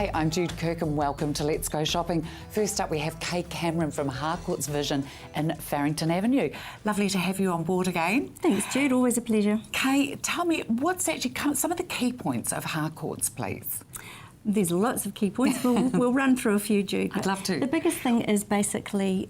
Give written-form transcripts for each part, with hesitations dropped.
Hi, I'm Jude Kirk and welcome to Let's Go Shopping. First up, we have Kay Cameron from Harcourts Vision in Farrington Avenue. Lovely to have you on board again. Thanks, Jude. Always a pleasure. Kay, tell me, what's actually some of the key points of Harcourts, please? There's lots of key points. We'll run through a few, Jude. I'd love to. The biggest thing is basically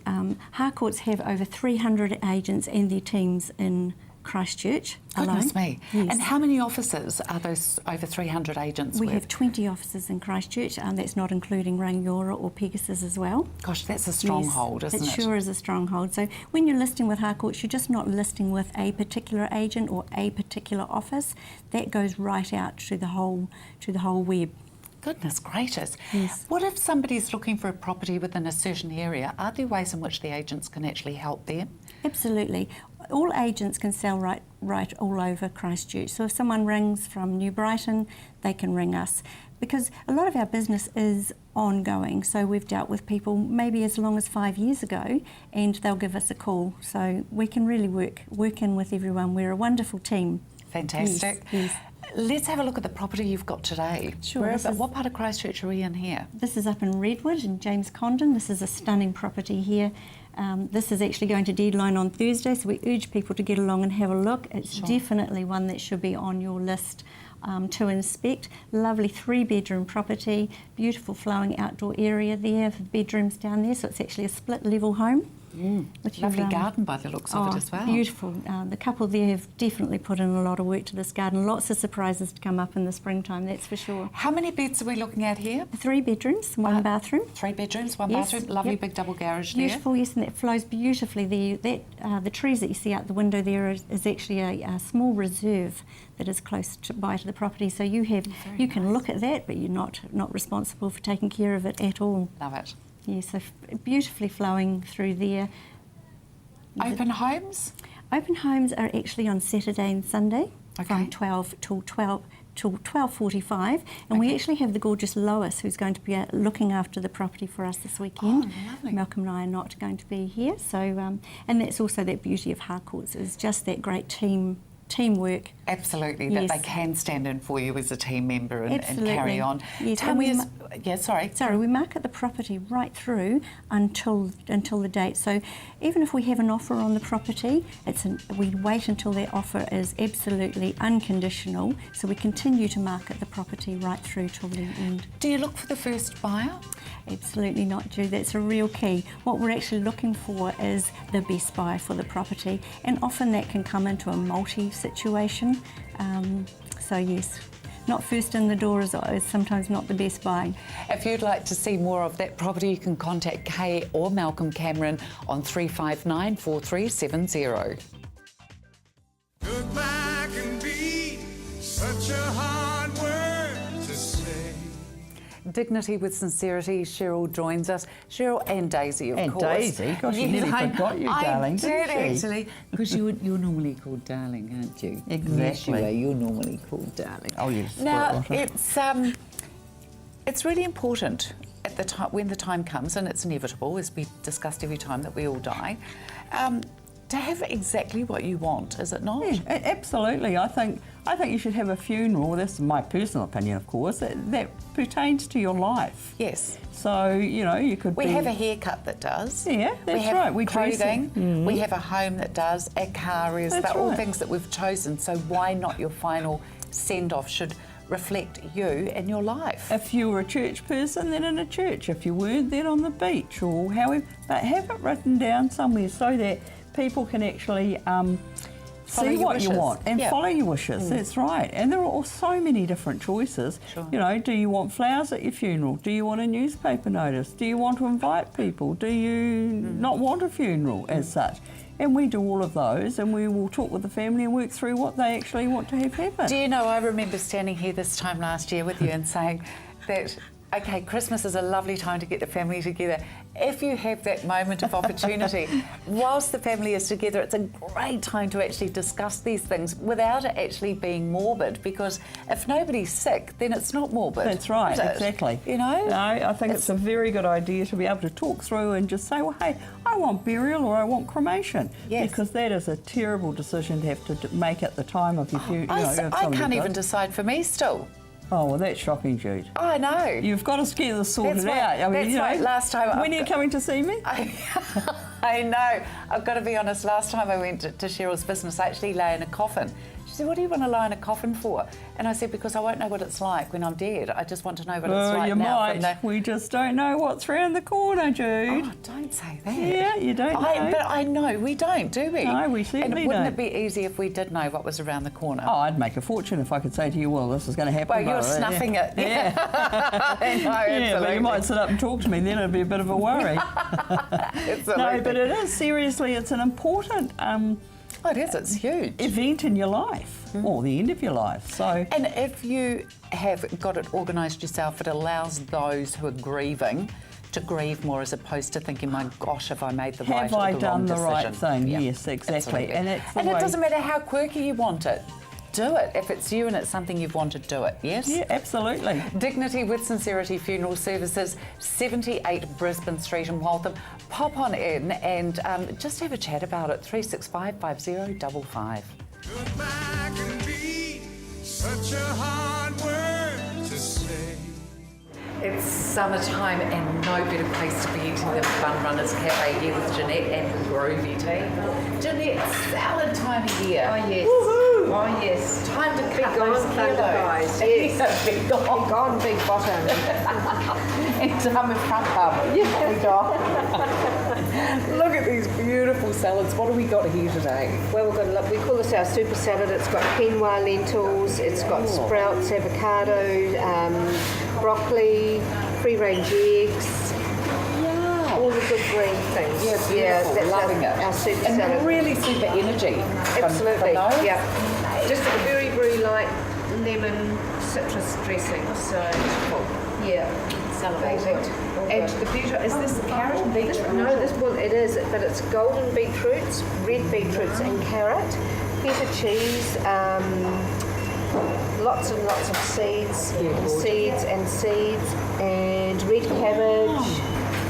Harcourts have over 300 agents and their teams in Christchurch Goodness alone. me. Yes. And how many offices are those over 300 agents We with? have 20 offices in Christchurch, and that's not including Rangiora or Pegasus as well. Gosh, that's a stronghold, Yes, isn't it? It sure is a stronghold. So when you're listing with Harcourts, you're just not listing with a particular agent or a particular office. That goes right out to the whole web. Goodness gracious. Yes. What if somebody's looking for a property within a certain area? Are there ways in which the agents can actually help them? Absolutely. All agents can sell right all over Christchurch. So if someone rings from New Brighton, they can ring us. Because a lot of our business is ongoing. So we've dealt with people maybe as long as 5 years ago, and they'll give us a call. So we can really work in with everyone. We're a wonderful team. Fantastic. Yes. Let's have a look at the property you've got today. Sure. What part of Christchurch are we in here? This is up in Redwood in James Condon. This is a stunning property here. This is actually going to deadline on Thursday, so we urge people to get along and have a look. It's definitely one that should be on your list to inspect. Lovely 3-bedroom property, beautiful flowing outdoor area there, bedrooms down there, so it's actually a split level home. Lovely garden by the looks of it as well. Beautiful. The couple there have definitely put in a lot of work to this garden. Lots of surprises to come up in the springtime, that's for sure. How many beds are we looking at here? 3 bedrooms, 1 bathroom. 3 bedrooms, 1 Yes, bathroom. Lovely yep. big double garage Beautiful, yes, and that flows beautifully there. The trees that you see out the window there is actually a small reserve that is close by to the property. So you can look at that, but you're not responsible for taking care of it at all. there. Love it. Yeah, so beautifully flowing through there. Open homes? Open homes are actually on Saturday and Sunday from Okay. 12 till 12:45, and we actually have the gorgeous Lois who's going to be looking after the property for us this weekend. Oh, lovely. Malcolm and I are not going to be here, so and that's also that beauty of Harcourts is just that great teamwork. Absolutely, Yes. that they can stand in for you as a team member and carry on. Yes, Tell and me, Sorry, we market the property right through until the date. So even if we have an offer on the property, we wait until that offer is absolutely unconditional. So we continue to market the property right through till the end. do you look for the first buyer? Absolutely not, Jude. That's a real key. What we're actually looking for is the best buy for the property, and often that can come into a multi-situation. So yes, not first in the door is sometimes not the best buy. If you'd like to see more of that property, you can contact Kay or Malcolm Cameron on 359 4370. Goodbye can be such a hard word to say. Dignity with Sincerity, Cheryl joins us. Cheryl and Daisy, of And course. Daisy? Gosh, you nearly forgot you, darling, I didn't did, she? actually. Because you're normally called darling, aren't you? Exactly. Yes, you are. You're normally called darling. Oh, yes. Now, Well, it's really important at the time, when the time comes, and it's inevitable, as we discussed every time that we all die, to have exactly what you want, is it not? yeah, absolutely. I think you should have a funeral. That's my personal opinion, of course. That pertains to your life. Yes. So you could. We have a haircut that does. Yeah, we that's have right. We dress clothing. it. We have a home that does. A car is. That's They're all right. things that we've chosen. So why not your final send-off should reflect you and your life? If you were a church person, then in a church. If you weren't, then on the beach or however. But have it written down somewhere so that people can actually Follow see your what wishes. you want and Yeah. follow your wishes. That's right. And there are so many different choices. Sure. Do you want flowers at your funeral? Do you want a newspaper notice? Do you want to invite people? Do you not want a funeral as such? And we do all of those, and we will talk with the family and work through what they actually want to have happen. Do you know, I remember standing here this time last year with you and saying that, okay, Christmas is a lovely time to get the family together. If you have that moment of opportunity, whilst the family is together, it's a great time to actually discuss these things without it actually being morbid, because if nobody's sick, then it's not morbid. That's right, is it? exactly. You know? No, I think it's a very good idea to be able to talk through and just say, well, hey, I want burial or I want cremation. Yes. Because that is a terrible decision to have to make at the time of your funeral. I can't even decide for me still. Oh, well, that's shocking, Jude. I know. You've got to get this sorted That's right. out. I mean, That's you know, right. Last time when are you coming to see me? I know. I've got to be honest, last time I went to Cheryl's business, I actually lay in a coffin. She said, what do you want to lie in a coffin for? And I said, because I won't know what it's like when I'm dead. I just want to know what it's like you now. might. We just don't know what's round the corner, Jude. Oh, don't say that. Yeah, you don't know. But I know we don't, do we? No, we certainly And wouldn't don't. it be easy if we did know what was around the corner? Oh, I'd make a fortune if I could say to you, well, this is going to happen. Well, you're blah, blah, blah. snuffing it. Yeah. I know, Yeah, but absolutely. you might sit up and talk to me, then it'd be a bit of a worry. Absolutely. No, but it is, seriously, it's an important Oh, it is, it's huge. event in your life, or the end of your life. So, And if you have got it organised yourself, it allows those who are grieving to grieve more as opposed to thinking, my gosh, have I made the right have or I the done wrong the decision? right thing? Yeah, Yes, exactly. absolutely. And it's the And it way- doesn't matter how quirky you want it. Do it. If it's you and it's something you've wanted, do it. Yes? Yeah, absolutely. Dignity with Sincerity Funeral Services, 78 Brisbane Street in Waltham. Pop on in and just have a chat about it. 365 5055. Goodbye can be such a hard word to say. It's summertime and no better place to be eating than Fun Runners Cafe here with Jeanette and Groovy Tea. Jeanette, salad time of year. Oh, yes. Woohoo! Oh, yes. Time to Big cut on, those thunder kilos. thighs, yes. Big on. Big on, big bottom. And with front bum. Big on. Look at these beautiful salads. What have we got here today? Well, we call this our super salad. It's got quinoa lentils, it's got sprouts, avocado, broccoli, free-range eggs, Yeah. all the good green things. Yeah, beautiful. that's Loving it. Our super and salad. really super energy. from Absolutely, those. yeah. Just a very, very light lemon citrus dressing. So, yeah. Perfect. All And good. the beetroot, is this carrot and beetroot? No, it is, but it's golden beetroots, red beetroots and carrot, feta cheese, lots and lots of seeds, and red cabbage.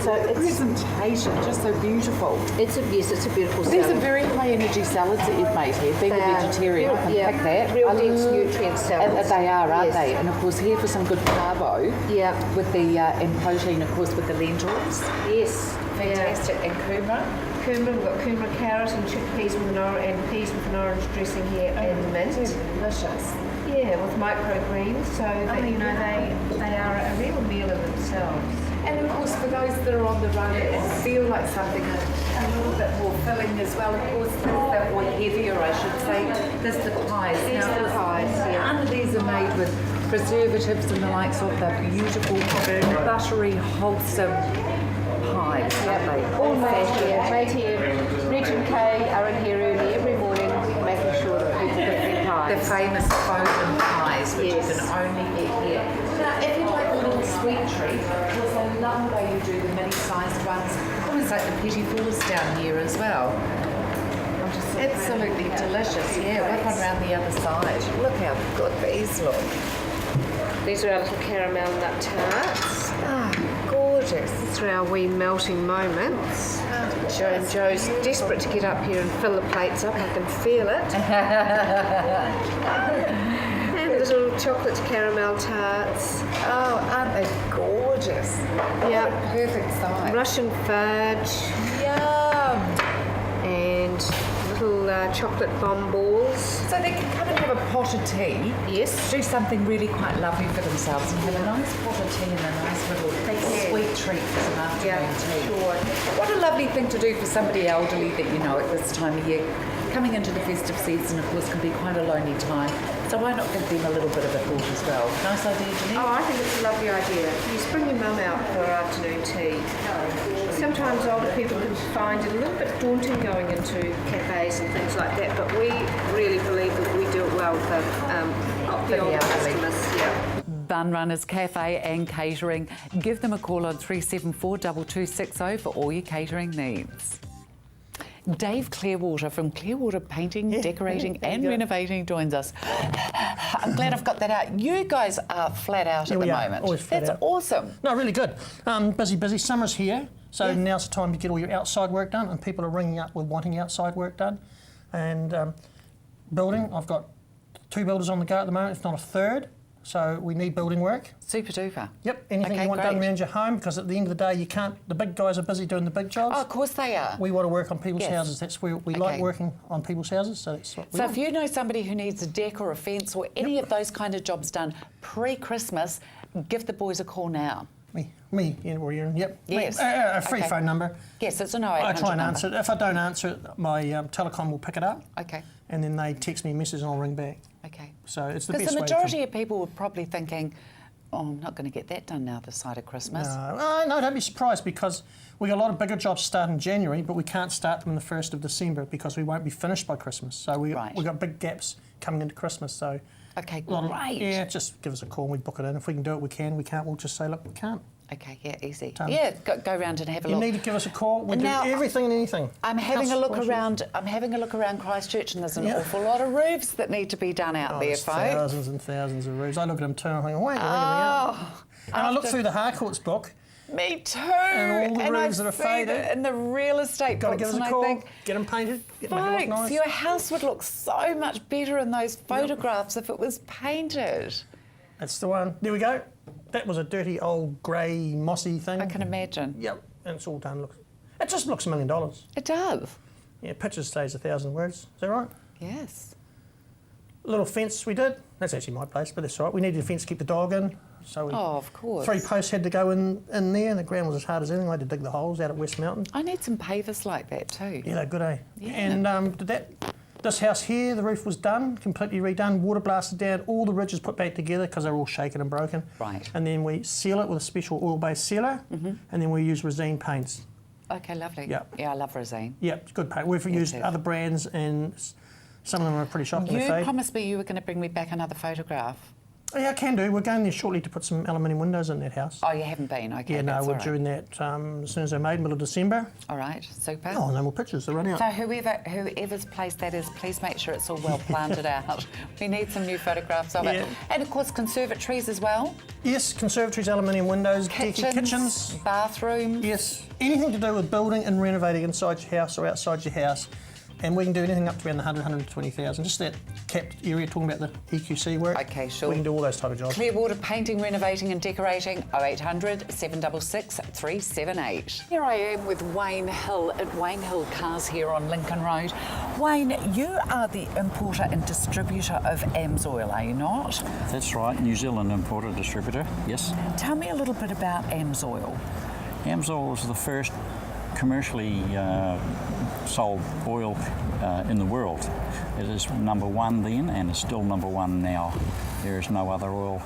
So Presentation, just so beautiful. it's a beautiful These are salad. very high energy salads that you've made here. Being a They are vegetarian, I can real- pick that. real I dense love- nutrient salads. And they are, aren't Yes. they? And of course here for some good carbo. Yeah. With the and protein, of course, with the lentils. Yes, Fantastic. And kumara. Kumara, we've got kumara carrot and chickpeas with peas with an orange dressing here and mint. Delicious. Yeah, with microgreens, so that you know they are a real meal in themselves. And of course, for those that are on the run and feel like something a little bit more filling as well, of course, there's that one heavier, I should say. There's the pies. There's the pies, yeah. None of these are made with preservatives and the likes of the beautiful, buttery, wholesome pies, aren't they? All made here. Reg and Kay are in here early every morning, making sure that people get their The pies. famous Foden pies, which Yes. you can only get here. Now, if you like a little sweet treat, because I love the way you do the mini-sized ones, almost like the petit fours down here as well. Absolutely delicious, yeah. Whip one around the other side. Look how good these look. These are our little caramel nut tarts. Ah, gorgeous. These are our wee melting moments. Joe's desperate to get up here and fill the plates up. I can feel it. And little chocolate caramel tarts. Oh, aren't they gorgeous? Yeah. Perfect size. Russian fudge Yum. and little chocolate bomb balls. So they can come and have a pot of tea. Yes. Do something really quite lovely for themselves and have a nice pot of tea and a nice little sweet treat for some afternoon tea. Sure. What a lovely thing to do for somebody elderly that you know at this time of year. Coming into the festive season, of course, can be quite a lonely time. So why not give them a little bit of a thought as well? Nice idea, Jeanette? Oh, I think it's a lovely idea. You just bring your mum out for afternoon tea. Sometimes older people can find it a little bit daunting going into cafes and things like that, but we really believe that we do it well for the older elderly. customers. Yeah. Bun Runners Cafe and Catering. Give them a call on 374 2260 for all your catering needs. Dave Clearwater from Clearwater Painting, Decorating and Renovating joins us. I'm glad I've got that out. You guys are flat out at the we are, moment. always flat That's out. awesome. No, really good. Busy. Summer's here, so now's the time to get all your outside work done, and people are ringing up with wanting outside work done. And building, I've got 2 builders on the go at the moment, if not a third. So we need building work. Super duper. Yep, anything Okay, you want done great. around your home, because at the end of the day, you can't. The big guys are busy doing the big jobs. Oh, of course they are. We want to work on people's Yes. houses. That's where we Okay. like working on people's houses. So that's what we So want. if you know somebody who needs a deck or a fence or any of those kind of jobs done pre-Christmas, give the boys a call now. Me, yeah, Warrior. Yep. Yes. A free Okay. phone number. Yes, it's an 0800 I try and number. answer it. If I don't answer it, my telecom will pick it up, Okay, and then they text me a message and I'll ring back. okay. So it's the Because best the way. majority of people were probably thinking, oh, I'm not going to get that done now this side of Christmas. No, don't be surprised, because we got a lot of bigger jobs start in January, but we can't start them on the 1st of December because we won't be finished by Christmas. So we Right. got big gaps coming into Christmas. So Okay, a lot of- great. yeah, just give us a call and we book it in. If we can do it, we can. We can't, we'll just say, look, we can't. Okay, yeah, easy. Done. Yeah, go round and have a You look. need to give us a call. We Now, do everything and anything. I'm having a House look washes. around. I'm having a look around Christchurch, and there's an Yeah. awful lot of roofs that need to be done out Oh, there, there's folks. thousands and thousands of roofs. I look at them too and I think, wait, Oh, and I look through the Harcourt's book. me too. And all the roofs I've that are seen faded. it in the real estate Got to books, give us and a I call. think, Get them painted. Make it look folks, nice. your house would look so much better in those photographs if it was painted. That's the one. There we go. That was a dirty old grey mossy thing. I can imagine. Yep, and it's all done. Look, it just looks $1 million. It does. Yeah, pictures says 1,000 words. Is that right? Yes. Little fence we did. That's actually my place, but that's all right. We needed a fence to keep the dog in. So we, Oh, of course. 3 posts had to go in there, and the ground was as hard as anything. I had to dig the holes out at West Mountain. I need some pavers like that too. Yeah, they're good, eh? Yeah. And this house here, the roof was done, completely redone, water blasted down, all the ridges put back together because they were all shaken and broken. Right. And then we seal it with a special oil-based sealer, and then we use resine paints. Okay, lovely. Yeah. Yeah, I love resine. Yeah, it's good paint. We've used too. other brands, and some of them are pretty shocking. You they fade. promised me you were going to bring me back another photograph. Oh, yeah, I can do. We're going there shortly to put some aluminium windows in that house. Oh, you haven't been? Okay, Yeah, no, that's we're all right. doing that as soon as they're made, middle of December. All right, super. Oh, no more pictures. They're running out. So whoever's place that is, please make sure it's all well planted out. We need some new photographs of it. Yeah. And of course, conservatories as well. Yes, conservatories, aluminium windows, kitchens. bathrooms. Yes, anything to do with building and renovating inside your house or outside your house. And we can do anything up to around the 120,000. Just that capped area, talking about the EQC work. Okay, sure. We can do all those type of jobs. Clearwater Painting, Renovating and Decorating, 0800 766 378. Here I am with Wayne Hill at Wayne Hill Cars here on Lincoln Road. Wayne, you are the importer and distributor of AMSOIL, are you not? That's right, New Zealand importer distributor, yes. Tell me a little bit about AMSOIL. AMSOIL was the first commercially sold oil in the world. It is number one then and is still number one now. There is no other oil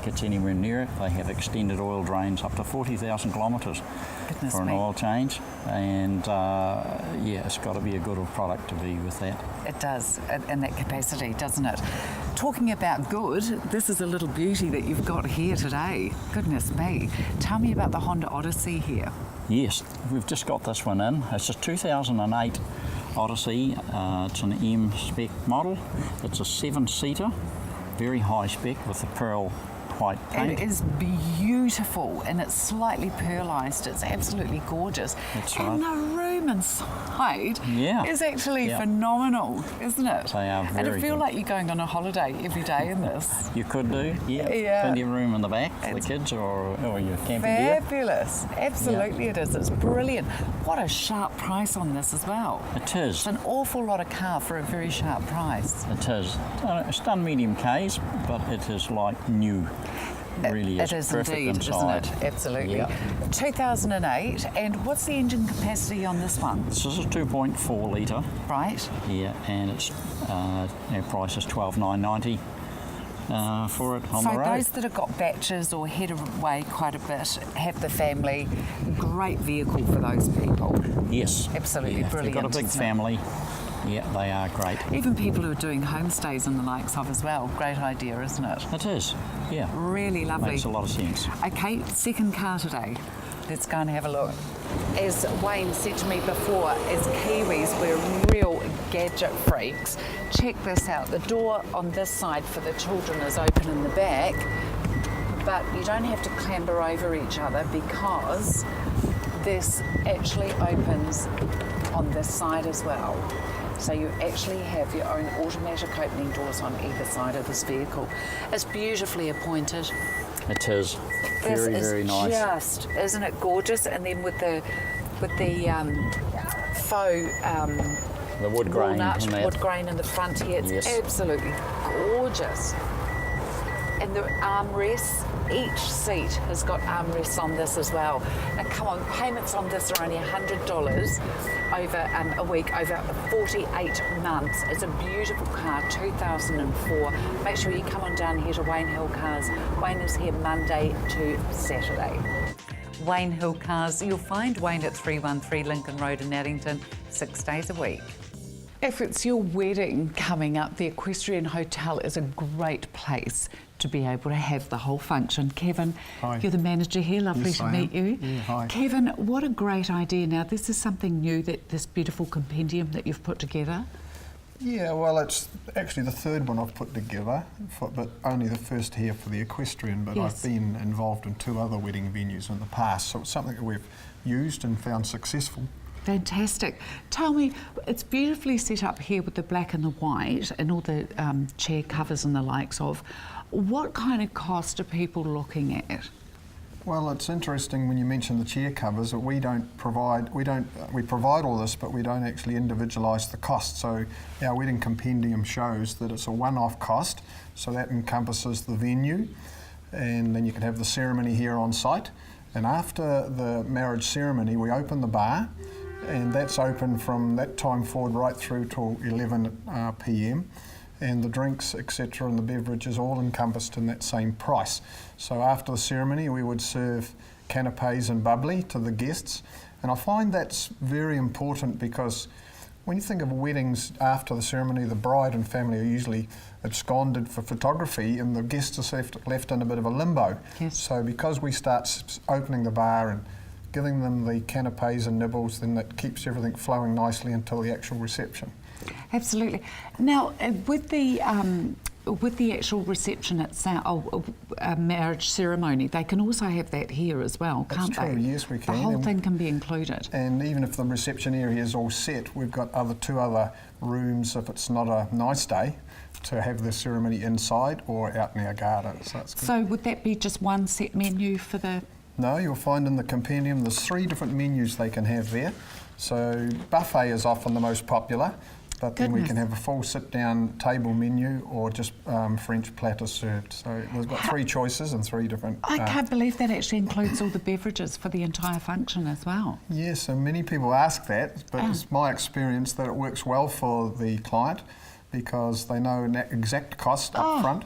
gets anywhere near it. They have extended oil drains up to 40,000 kilometres Goodness for an me. oil change, and yeah, it's got to be a good product to be with that. It does, in that capacity, doesn't it? Talking about good, this is a little beauty that you've got here today. Goodness me. Tell me about the Honda Odyssey here. Yes, we've just got this one in. It's a 2008 Odyssey. It's an M spec model. It's a 7-seater, very high spec with the pearl white paint. It is beautiful and it's slightly pearlised. It's absolutely gorgeous. That's And right. the room inside Yeah. is actually Yeah. phenomenal, isn't it? They are And very I feel good. like you're going on a holiday every day in this. You could do, yeah. Yeah. Plenty of room in the back for the It's kids or your camping gear. Fabulous. Absolutely it is. It's brilliant. What a sharp price on this as well. It is. It's an awful lot of car for a very sharp price. It is. It's done medium Ks, but it is like new. It really is. It is perfect indeed, inside. isn't it? Absolutely. Yeah. 2008, and what's the engine capacity on this one? This is a 2.4 litre, Right? yeah, and it's our price is $12,990 for it on So the road. those that have got batches or head away quite a bit, have the family, great vehicle for those people. Yes, Absolutely yeah, if brilliant, They've got a big isn't it? family. Yeah, they are great. Even people who are doing homestays and the likes of as well. Great idea, isn't it? It is. Yeah, Really lovely. makes a lot of sense. Okay, second car today. Let's go and have a look. As Wayne said to me before, as Kiwis, we're real gadget freaks. Check this out. The door on this side for the children is open in the back, but you don't have to clamber over each other because this actually opens on this side as well. So you actually have your own automatic opening doors on either side of this vehicle. It's beautifully appointed. It is This very, is very nice. just, isn't it gorgeous? And then with the faux The wood grain walnut in that. wood grain in the front here, it's Yes. absolutely gorgeous. And the armrests, each seat has got armrests on this as well. Now come on, payments on this are only $100 over a week, over 48 months. It's a beautiful car, 2004. Make sure you come on down here to Wayne Hill Cars. Wayne is here Monday to Saturday. Wayne Hill Cars, you'll find Wayne at 313 Lincoln Road in Addington, 6 days a week. If it's your wedding coming up, the Equestrian Hotel is a great place to be able to have the whole function. Kevin, Hi. you're the manager here. Lovely Yes, to I meet am. you. Yeah, hi. Kevin, what a great idea. Now, this is something new, this beautiful compendium that you've put together. Yeah, well, it's actually the third one I've put together, but only the first here for the equestrian. But Yes. I've been involved in 2 other wedding venues in the past, so it's something that we've used and found successful. Fantastic. Tell me, it's beautifully set up here with the black and the white and all the chair covers and the likes of. What kind of cost are people looking at? Well, it's interesting when you mention the chair covers that we provide all this, but we don't actually individualise the cost. So our wedding compendium shows that it's a one-off cost, so that encompasses the venue, and then you can have the ceremony here on site. And after the marriage ceremony, we open the bar, and that's open from that time forward right through till 11 p.m. And the drinks, etc., and the beverages all encompassed in that same price. So after the ceremony, we would serve canapes and bubbly to the guests. And I find that's very important because when you think of weddings after the ceremony, the bride and family are usually absconded for photography and the guests are left in a bit of a limbo. Yes. So because we start opening the bar and giving them the canapes and nibbles, then that keeps everything flowing nicely until the actual reception. Absolutely. Now, with the actual reception itself, marriage ceremony, they can also have that here as well, can't That's true, they? yes, we The can. whole And- thing can be included. And even if the reception area is all set, we've got 2 other rooms if it's not a nice day to have the ceremony inside or out in our garden. So it's good. So would that be just one set menu for the... No, you'll find in the compendium there's 3 different menus they can have there. So buffet is often the most popular, but then we Goodness. can have a full sit-down table menu or just French platters served. So we've got 3 choices and 3 different... I can't believe that actually includes all the beverages for the entire function as well. Yes, and many people ask that, but it's my experience that it works well for the client because they know an exact cost up front.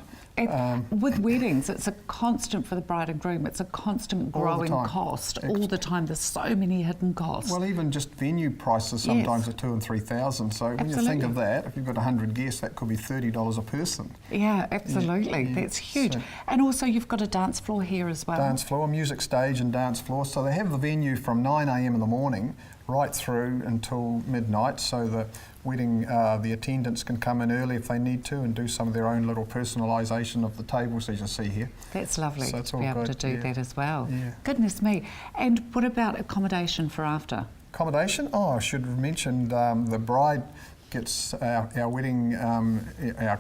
With weddings, it's a constant for the bride and groom. It's a constant All the growing time. cost all the time. There's so many hidden costs. Well, even just venue prices sometimes are 2,000 and 3,000. So when you think of that, if you've got 100 guests, that could be $30 a person. Yeah, absolutely. Yeah, That's huge. so- And also you've got a dance floor here as well. Dance floor, music stage and dance floor. So they have the venue from 9 a.m. in the morning right through until midnight. So the wedding, the attendants can come in early if they need to and do some of their own little personalisation of the tables, as you see here. That's lovely So it's to be all able to good, do yeah. that as well. Yeah. Goodness me. And what about accommodation for after? Accommodation? Oh, I should have mentioned the bride gets our wedding, our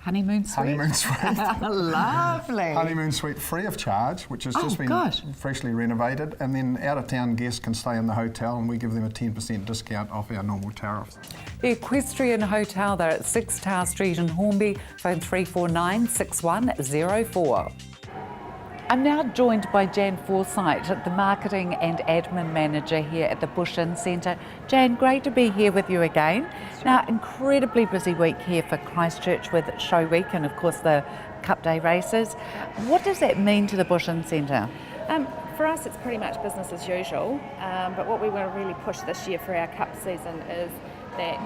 Honeymoon suite? honeymoon suite. Lovely. Honeymoon suite free of charge, which has Oh, just been good. freshly renovated, and then out-of-town guests can stay in the hotel and we give them a 10% discount off our normal tariffs. The Equestrian Hotel, they're at 6 Tower Street in Hornby, phone 349 6104. I'm now joined by Jan Forsyth, the Marketing and Admin Manager here at the Bush Inn Centre. Jan, great to be here with you again. Now, incredibly busy week here for Christchurch with Show Week and, of course, the Cup Day races. What does that mean to the Bush Inn Centre? For us, it's pretty much business as usual, but what we want to really push this year for our Cup season is that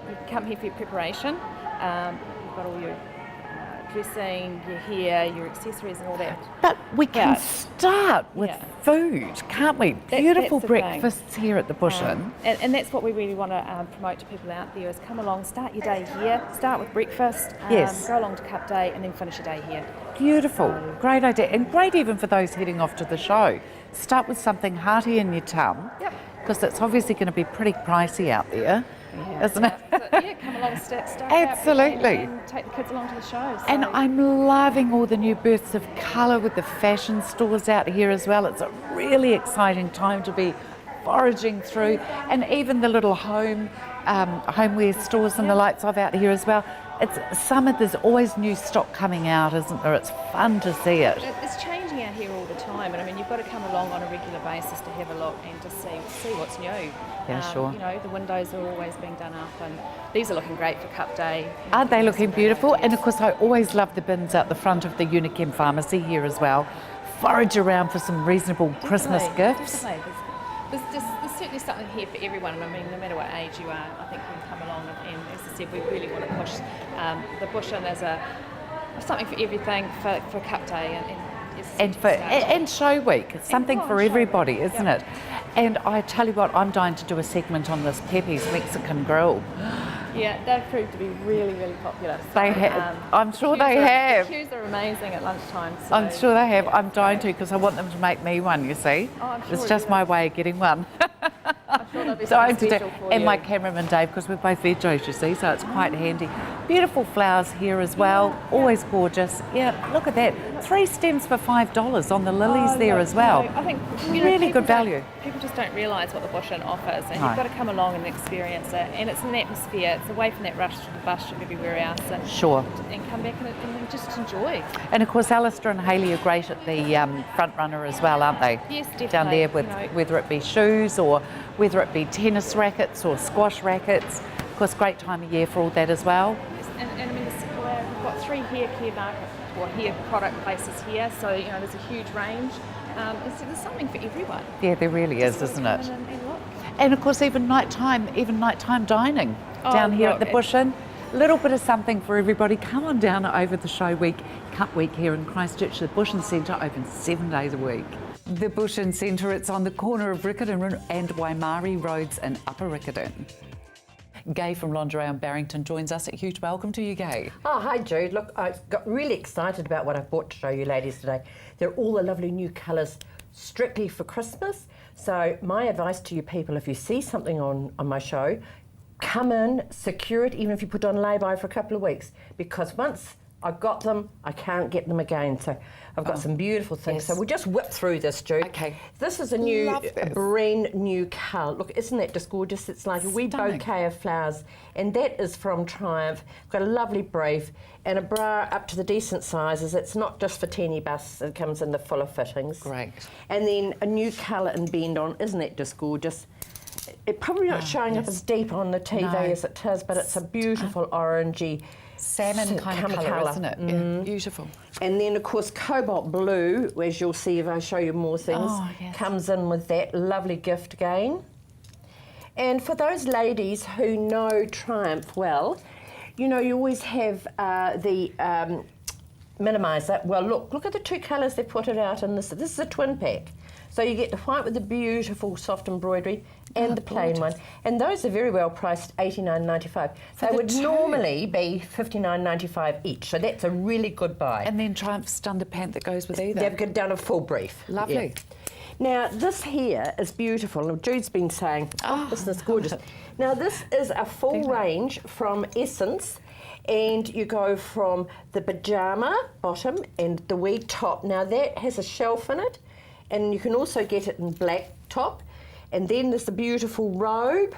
you come here for your preparation. You've got all your dressing, your hair, your accessories and all that. But we can Yeah. start with Yeah. food, can't we? Beautiful that's the thing. breakfasts here at the Bush Inn. And that's what we really want to promote to people out there is come along, start your day here, start with breakfast, Yes. go along to Cup Day and then finish your day here. Beautiful, great idea, and great even for those heading off to the show. Start with something hearty in your tum, Yep. because it's obviously going to be pretty pricey out there. Yeah. isn't it? So, yeah, come along, start Absolutely. and take the kids along to the show. So. And I'm loving all the new bursts of colour with the fashion stores out here as well. It's a really exciting time to be foraging through, and even the little homeware stores and the lights of out here as well. It's summer, there's always new stock coming out, isn't there? It's fun to see it. It's changing out here all the time, and I mean you've got to come along on a regular basis to have a look and to see what's new. Yeah, sure. You know, the windows are always being done up, and these are looking great for Cup Day. Aren't they looking beautiful? And of course I always love the bins out the front of the Unichem pharmacy here as well. Forage around for some reasonable Christmas gifts. Definitely. There's certainly something here for everyone, and I mean, no matter what age you are, I think you can come along and as I said, we really want to push the bush in as something for everything for Cup Day And show week. It's something for everybody, isn't it? And I tell you what, I'm dying to do a segment on this Pepe's Mexican Grill. Yeah, they've proved to be really, really popular. So, They have. I'm sure they have. The queues are amazing at lunchtime. So. I'm sure they have. I'm dying to because I want them to make me one, you see. Oh, I'm sure It's just you my will. way of getting one. I'm sure there'll be Dying something to special for and you. my cameraman Dave, because we're both veggies, you see, so it's quite handy. Beautiful flowers here as well, always gorgeous. Yeah, look at that. 3 stems for $5 on the lilies there look, as well. I think Really people good value. People just don't realise what the bush inn offers, and No. you've got to come along and experience it. And it's an atmosphere. It's away from that rush to the bus of everywhere else. And, Sure. And come back and just enjoy. And of course, Alistair and Hayley are great at the front runner as well, aren't they? Yes, definitely. Down there with You know. whether it be shoes or whether it be tennis rackets or squash rackets. Of course, great time of year for all that as well. Yes, and I mean, we've got 3 hair care market or hair product places here, so you know there's a huge range. There's something for everyone. Yeah, there really is, Just isn't come it? in and look. And of course, even nighttime dining down here at the look, Bush Inn. A little bit of something for everybody. Come on down over the show week, Cup Week here in Christchurch. The Bush Inn Centre open 7 days a week. The Bush Inn Centre, it's on the corner of Riccarton and Waimari Roads in Upper Riccarton. Gay from Lingerie on Barrington joins us. A huge welcome to you, Gay. Oh, hi Jude. Look, I got really excited about what I've brought to show you ladies today. They're all the lovely new colours strictly for Christmas. So my advice to you people, if you see something on my show, come in, secure it, even if you put on lay-by for a couple of weeks, because once I got them, I can't get them again. So I've got some beautiful things. yes. So we'll just whip through this, Jude. Okay. This is a new, Love this. brand new colour. Look, isn't that just gorgeous? It's like a wee Stunning. bouquet of flowers, and that is from Triumph. Got a lovely brief and a bra up to the decent sizes. It's not just for teeny busts. It comes in the fuller fittings. Great. And then a new colour and bend on. Isn't that just gorgeous? It's probably not showing up as deep on the TV No. as it is, but it's a beautiful orangey Salmon kind of colour, isn't it? Yeah, beautiful. and then, of course, cobalt blue, as you'll see if I show you more things, Oh, yes. comes in with that lovely gift again. And for those ladies who know Triumph well, you know, you always have the minimiser. Well, look at the 2 colours they put it out in this. This is a twin pack. So you get the white with the beautiful soft embroidery and the plain one. And those are very well priced, $89.95. They the would 2? normally be $59.95 each. So that's a really good buy. And then Triumph's underpant that goes with either. They've done a full brief. Lovely. Yeah. Now, this here is beautiful. Now, Jude's been saying, this is gorgeous. Now, this is a full range from Essence, and you go from the pyjama bottom and the wee top. Now, that has a shelf in it, and you can also get it in black top. And then there's the beautiful robe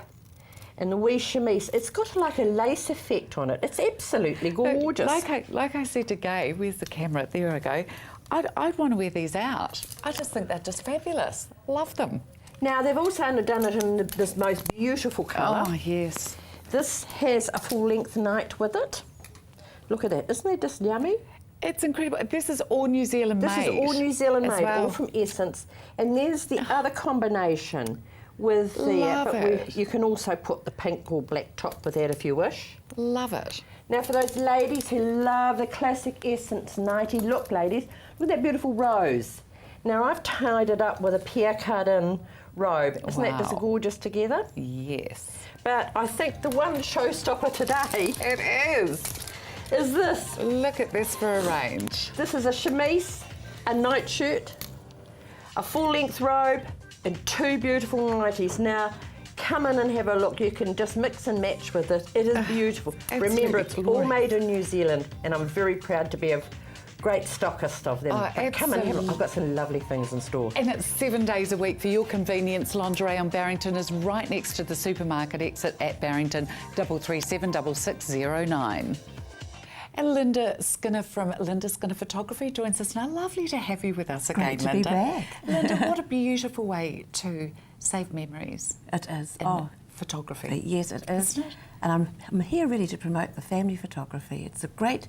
and the wee chemise. It's got like a lace effect on it. It's absolutely gorgeous. Like I said to Gay, where's the camera? There I go. I'd want to wear these out. I just think they're just fabulous. Love them. Now, they've also done it in this most beautiful colour. Oh, yes. This has a full-length night with it. Look at that. Isn't that just yummy? It's incredible. This is all New Zealand This made. is all New Zealand as made, well. all from Essence. And there's the other combination with the... Love but it. you can also put the pink or black top with that if you wish. Love it. Now, for those ladies who love the classic Essence nighty look, ladies, look at that beautiful rose. Now, I've tied it up with a Pierre Cardin robe. Isn't that just Wow. gorgeous together? Yes. But I think the one showstopper today It is. is this. Look at this for a range. This is a chemise, a nightshirt, a full-length robe, and 2 beautiful nighties. Now, come in and have a look. You can just mix and match with it. It is beautiful. Remember, it's all made in New Zealand, and I'm very proud to be a great stockist of them. Oh, But come and have a look. I've got some lovely things in store. And it's 7 days a week for your convenience. Lingerie on Barrington is right next to the supermarket exit at Barrington, 337 6609. And Linda Skinner from Linda Skinner Photography joins us now. Lovely to have you with us again, Great to Linda. be back. Linda, what a beautiful way to save memories It is. in photography. Yes, it is. Isn't it? And I'm here really to promote the family photography. It's a great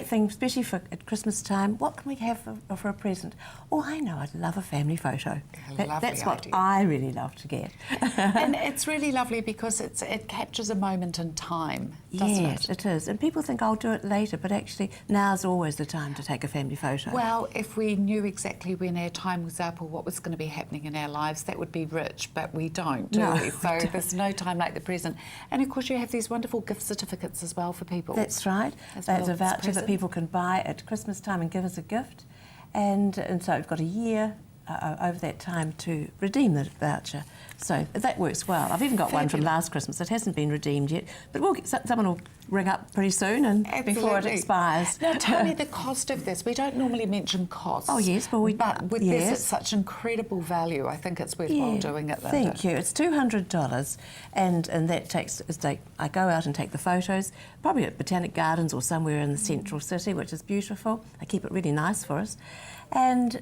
thing, especially for at Christmas time. What can we have for a present? Oh, I know, I'd love a family photo. That's what idea. I really love to get. And it's really lovely because it captures a moment in time, doesn't Yes, it? it is. And people think I'll do it later, but actually now's always the time to take a family photo. Well, if we knew exactly when our time was up or what was going to be happening in our lives, that would be rich, but we don't, do No, we? we So don't. there's no time like the present. And of course you have these wonderful gift certificates as well for people. That's right. As That's well a as voucher that presents. people can buy at Christmas time and give as a gift. And so we've got a year over that time to redeem the voucher. So that works well. I've even got one from Fabulous. last Christmas that hasn't been redeemed yet, but someone will ring up pretty soon and before it Absolutely. expires. Now tell me the cost of this. We don't normally mention costs. Oh, yes, but with this yes. it's such incredible value. I think it's worthwhile doing it, Linda. Thank you. It's $200, and that takes. I go out and take the photos, probably at Botanic Gardens or somewhere in the central city, which is beautiful. They keep it really nice for us, and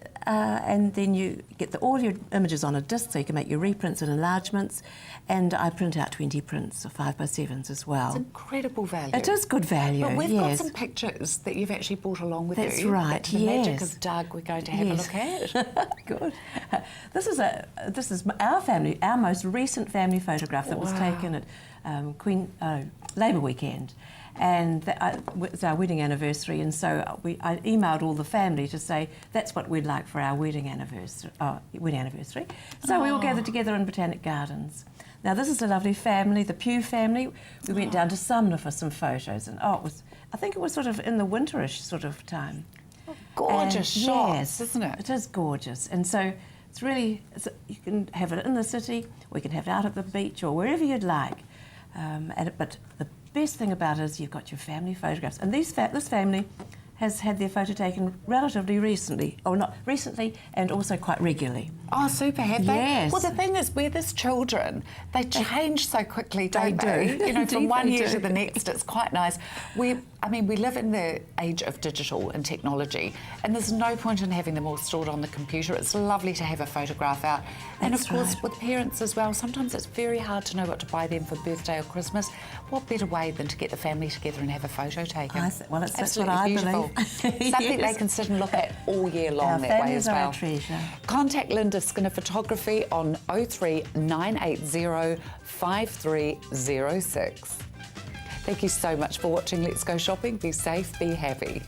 then you get all your images on a disc, so you can make your reprints and enlargements. And I print out 20 prints of 5x7s as well. It's incredible value. It is good value. But we've yes. got some pictures that you've actually brought along with That's you. right, The magic yes. of Doug we're going to have Yes. a look at. Good. This is our family, our most recent family photograph that was taken at Labour weekend, and it's our wedding anniversary. And so I emailed all the family to say that's what we'd like for our wedding anniversary. So we all gathered together in Botanic Gardens. Now this is a lovely family, the Pugh family. We went down to Sumner for some photos, and I think it was sort of in the winterish sort of time. Gorgeous And, shots, yes, isn't it? It is gorgeous. And so it's really, you can have it in the city, we can have it out at the beach or wherever you'd like. But the best thing about it is you've got your family photographs. And this family has had their photo taken relatively recently, or not recently, and also quite regularly. Oh, super, have they? Yes. Well, the thing is, we're as children, they change so quickly, don't They do. You know, from Indeed one they year do. to the next, it's quite nice. We live in the age of digital and technology, and there's no point in having them all stored on the computer. It's lovely to have a photograph out. And of That's course, right. with parents as well, sometimes it's very hard to know what to buy them for birthday or Christmas. What better way than to get the family together and have a photo taken? Well, that's what Absolutely I beautiful. believe. Something they Yes. can sit and look at all year long Our that way families as are well. a treasure. Contact Linda Skinner Photography on 03 980 5306. Thank you so much for watching Let's Go Shopping. Be safe, be happy.